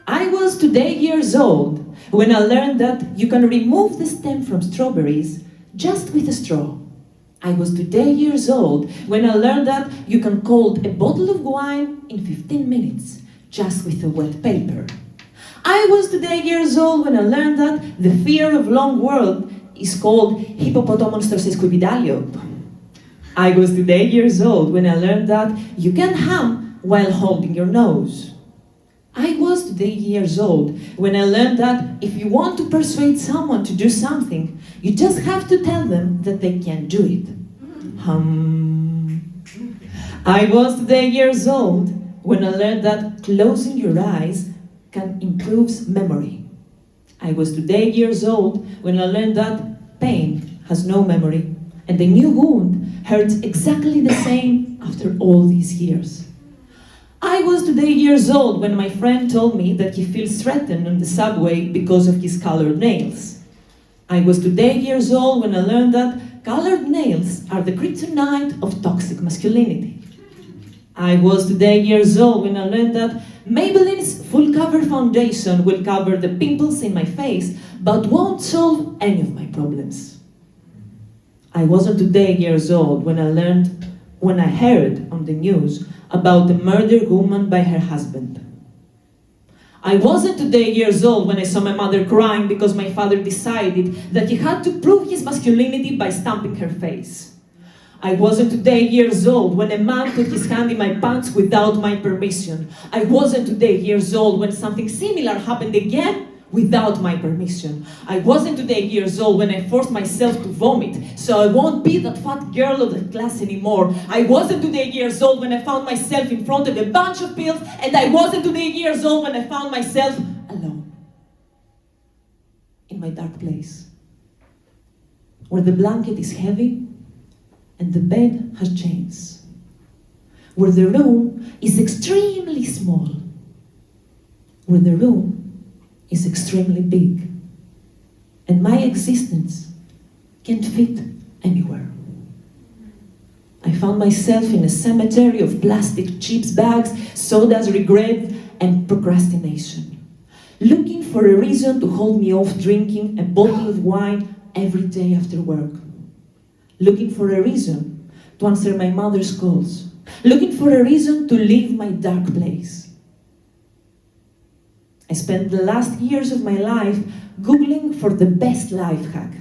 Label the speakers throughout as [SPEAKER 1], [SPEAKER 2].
[SPEAKER 1] I was today years old when I learned that you can remove the stem from strawberries just with a straw. I was today years old when I learned that you can cold a bottle of wine in 15 minutes just with a wet paper. I was today years old when I learned that the fear of long world is called hippopotamonstros esquipedalio. I was today years old when I learned that you can hum while holding your nose. I was today years old when I learned that if you want to persuade someone to do something, you just have to tell them that they can't do it. I was today years old when I learned that closing your eyes can improve memory. I was today years old when I learned that pain has no memory and a new wound hurts exactly the same after all these years. I was today years old when my friend told me that he feels threatened on the subway because of his colored nails. I was today years old when I learned that colored nails are the kryptonite of toxic masculinity. I was today years old when I learned that Maybelline's full cover foundation will cover the pimples in my face but won't solve any of my problems. I wasn't today years old when I heard on the news about the murdered woman by her husband. I wasn't today years old when I saw my mother crying because my father decided that he had to prove his masculinity by stamping her face. I wasn't today years old when a man put his hand in my pants without my permission. I wasn't today years old when something similar happened again without my permission. I wasn't today years old when I forced myself to vomit so I won't be that fat girl of the class anymore. I wasn't today years old when I found myself in front of a bunch of pills, and I wasn't today years old when I found myself alone in my dark place where the blanket is heavy and the bed has chains, where the room is extremely small, where the room is extremely big, and my existence can't fit anywhere. I found myself in a cemetery of plastic chips bags, sodas, regret, and procrastination, looking for a reason to hold me off drinking a bottle of wine every day after work, looking for a reason to answer my mother's calls, looking for a reason to leave my dark place. I spent the last years of my life Googling for the best life hack,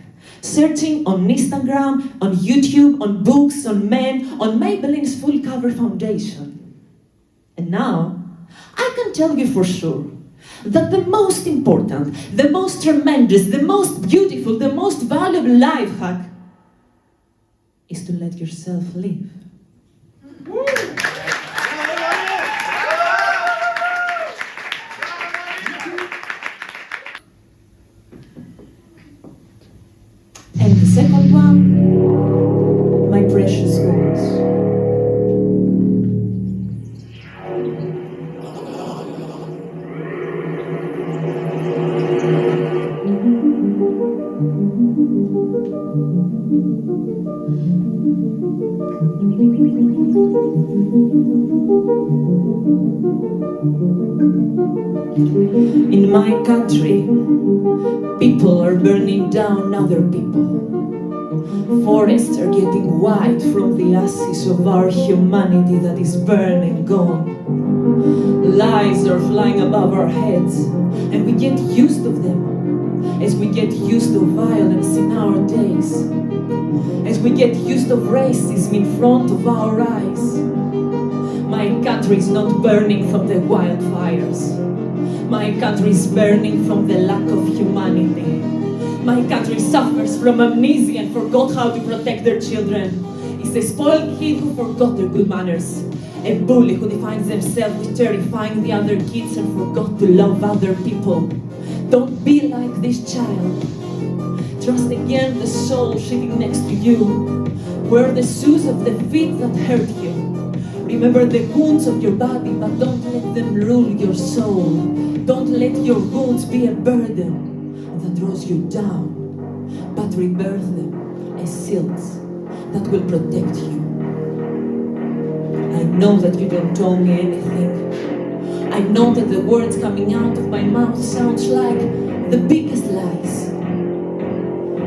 [SPEAKER 1] searching on Instagram, on YouTube, on books, on men, on Maybelline's full cover foundation. And now, I can tell you for sure that the most important, the most tremendous, the most beautiful, the most valuable life hack is to let yourself live. And the second one, my precious wounds. In my country, people are burning down other people. Forests are getting white from the ashes of our humanity that is burned and gone. Lies are flying above our heads, and we get used to them, as we get used to violence in our days, as we get used to racism in front of our eyes. My country is not burning from the wildfires. My country is burning from the lack of humanity. My country suffers from amnesia and forgot how to protect their children. It's a spoiled kid who forgot their good manners. A bully who defines themselves with terrifying the other kids and forgot to love other people. Don't be like this child. Trust again the soul sitting next to you. Wear the shoes of the feet that hurt you. Remember the wounds of your body, but don't let them rule your soul. Don't let your wounds be a burden that draws you down, but rebirth them a shield that will protect you. I know that you don't owe me anything. I know that the words coming out of my mouth sounds like the biggest lies.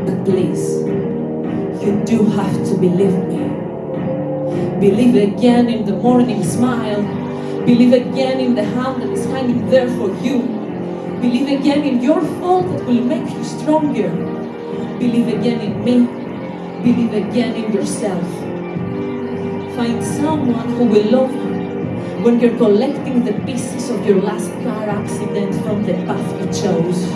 [SPEAKER 1] But please, you do have to believe me. Believe again in the morning smile. Believe again in the hand that is hanging there for you. Believe again in your fall that will make you stronger. Believe again in me. Believe again in yourself. Find someone who will love you when you're collecting the pieces of your last car accident from the path you chose.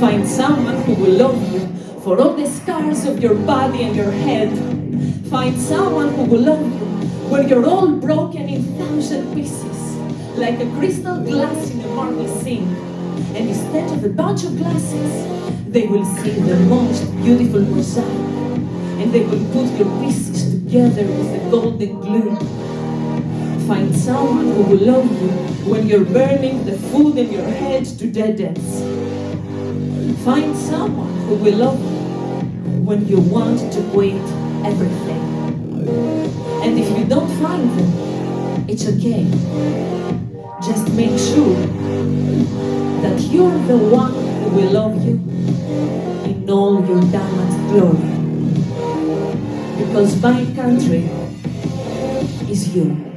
[SPEAKER 1] Find someone who will love you for all the scars of your body and your head. Find someone who will love you when you're all broken in 1,000 pieces, like a crystal glass in a marble sink. And instead of a bunch of glasses, they will see the most beautiful mosaic, and they will put your pieces together with a golden glue. Find someone who will love you when you're burning the food in your head to dead ends. Find someone who will love you when you want to quit everything. And if you don't find them, it's okay. Just make sure that you're the one who will love you in all your diamond glory. Because my country is you.